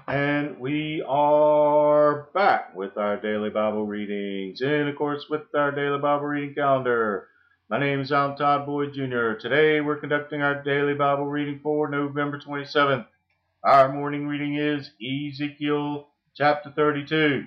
And we are back with our daily Bible readings in accordance with our daily Bible reading calendar. My name is John Todd Boyd Jr. Today we're conducting our daily Bible reading for November 27th. Our morning reading is Ezekiel chapter 32.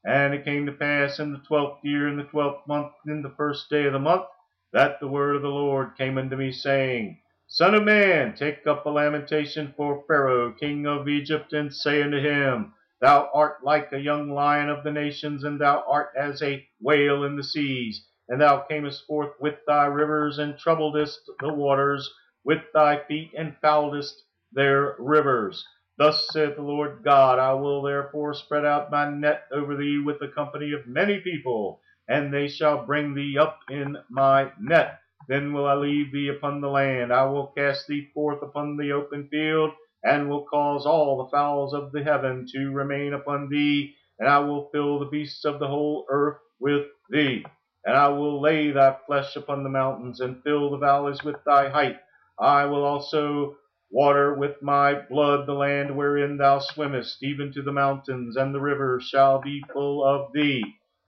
And it came to pass in the 12th year, in the 12th month, in the first day of the month, that the word of the Lord came unto me, saying, Son of man, take up a lamentation for Pharaoh, king of Egypt, and say unto him, Thou art like a young lion of the nations, and thou art as a whale in the seas. And thou camest forth with thy rivers, and troubledest the waters with thy feet, and fouledest their rivers. Thus saith the Lord God, I will therefore spread out my net over thee with a company of many people, and they shall bring thee up in my net. Then will I leave thee upon the land. I will cast thee forth upon the open field, and will cause all the fowls of the heaven to remain upon thee, and I will fill the beasts of the whole earth with thee. And I will lay thy flesh upon the mountains, and fill the valleys with thy height. I will also water with my blood the land wherein thou swimmest, even to the mountains, and the rivers shall be full of thee.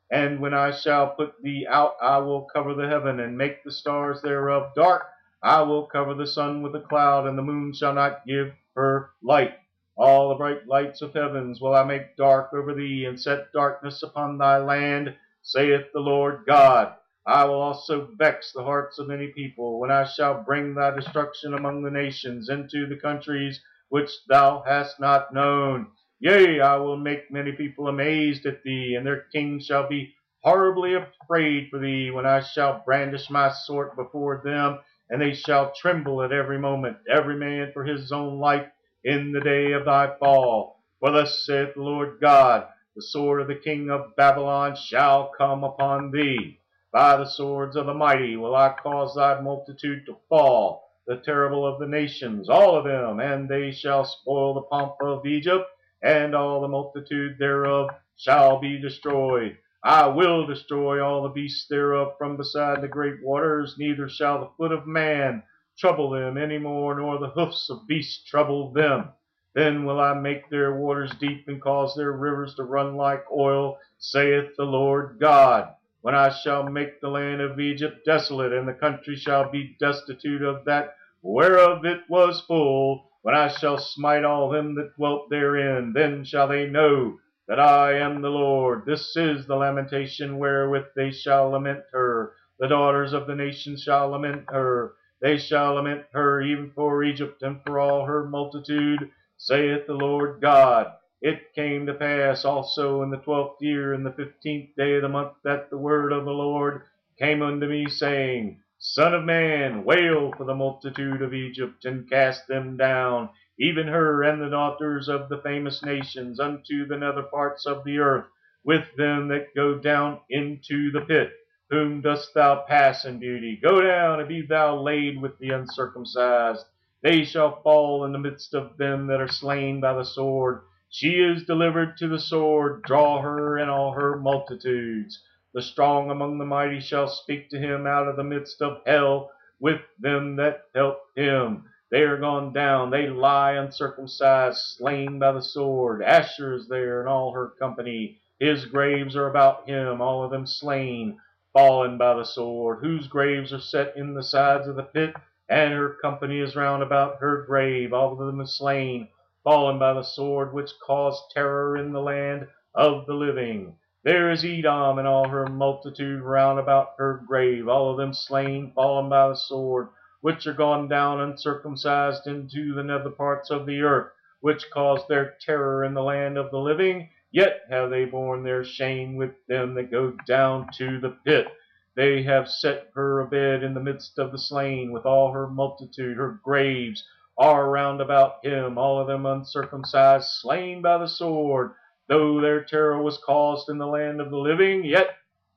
And when I shall put thee out, I will cover the heaven, and make the stars thereof dark. I will cover the sun with a cloud, and the moon shall not give her light. All the bright lights of heavens will I make dark over thee, and set darkness upon thy land, saith the Lord God. I will also vex the hearts of many people, when I shall bring thy destruction among the nations, into the countries which thou hast not known. Yea, I will make many people amazed at thee, and their kings shall be horribly afraid for thee, when I shall brandish my sword before them, and they shall tremble at every moment, every man for his own life, in the day of thy fall. For thus saith the Lord God, the sword of the king of Babylon shall come upon thee. By the swords of the mighty will I cause thy multitude to fall, the terrible of the nations, all of them, and they shall spoil the pomp of Egypt, and all the multitude thereof shall be destroyed. I will destroy all the beasts thereof from beside the great waters, neither shall the foot of man trouble them any more, nor the hoofs of beasts trouble them. Then will I make their waters deep, and cause their rivers to run like oil, saith the Lord God. When I shall make the land of Egypt desolate, and the country shall be destitute of that whereof it was full, when I shall smite all them that dwelt therein, then shall they know that I am the Lord. This is the lamentation wherewith they shall lament her. The daughters of the nations shall lament her. They shall lament her even for Egypt, and for all her multitude, saith the Lord God. It came to pass also in the 12th year, in the 15th day of the month, that the word of the Lord came unto me, saying, Son of man, wail for the multitude of Egypt, and cast them down, even her and the daughters of the famous nations, unto the nether parts of the earth, with them that go down into the pit. Whom dost thou pass in beauty? Go down, and be thou laid with the uncircumcised. They shall fall in the midst of them that are slain by the sword. She is delivered to the sword. Draw her and all her multitudes. The strong among the mighty shall speak to him out of the midst of hell, with them that help him. They are gone down, they lie uncircumcised, slain by the sword. Asher is there and all her company. His graves are about him, all of them slain, fallen by the sword, whose graves are set in the sides of the pit, and her company is round about her grave. All of them are slain, fallen by the sword, which caused terror in the land of the living. There is Edom and all her multitude round about her grave, all of them slain, fallen by the sword, which are gone down uncircumcised into the nether parts of the earth, which caused their terror in the land of the living. Yet have they borne their shame with them that go down to the pit. They have set her abed in the midst of the slain, with all her multitude. Her graves are round about him, all of them uncircumcised, slain by the sword. Though their terror was caused in the land of the living, yet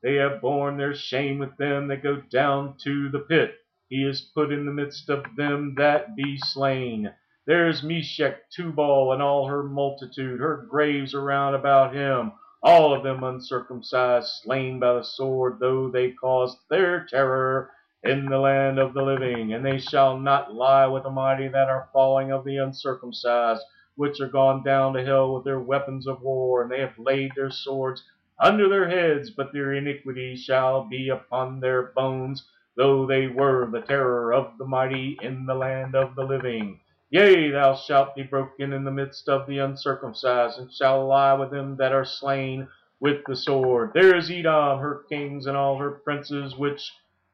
they have borne their shame with them that go down to the pit. He is put in the midst of them that be slain. There is Meshech, Tubal, and all her multitude. Her graves are round about him, all of them uncircumcised, slain by the sword, though they caused their terror in the land of the living. And they shall not lie with the mighty that are falling of the uncircumcised, which are gone down to hell with their weapons of war, and they have laid their swords under their heads, but their iniquity shall be upon their bones, though they were the terror of the mighty in the land of the living. Yea, thou shalt be broken in the midst of the uncircumcised, and shall lie with them that are slain with the sword. There is Edom, her kings and all her princes, which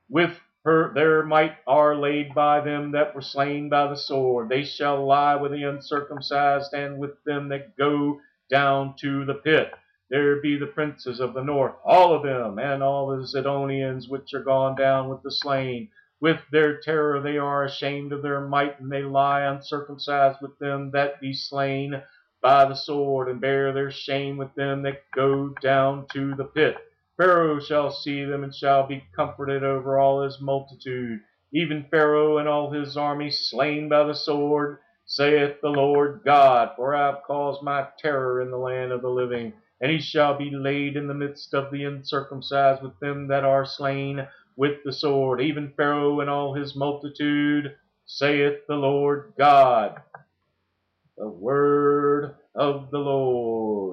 with her their might are laid by them that were slain by the sword. They shall lie with the uncircumcised, and with them that go down to the pit. There be the princes of the north, all of them, and all the Zidonians which are gone down with the slain. With their terror they are ashamed of their might, and they lie uncircumcised with them that be slain by the sword, and bear their shame with them that go down to the pit. Pharaoh shall see them, and shall be comforted over all his multitude, even Pharaoh and all his army slain by the sword, saith the Lord God. For I have caused my terror in the land of the living, and he shall be laid in the midst of the uncircumcised with them that are slain with the sword, even Pharaoh and all his multitude, saith the Lord God. The word of the Lord.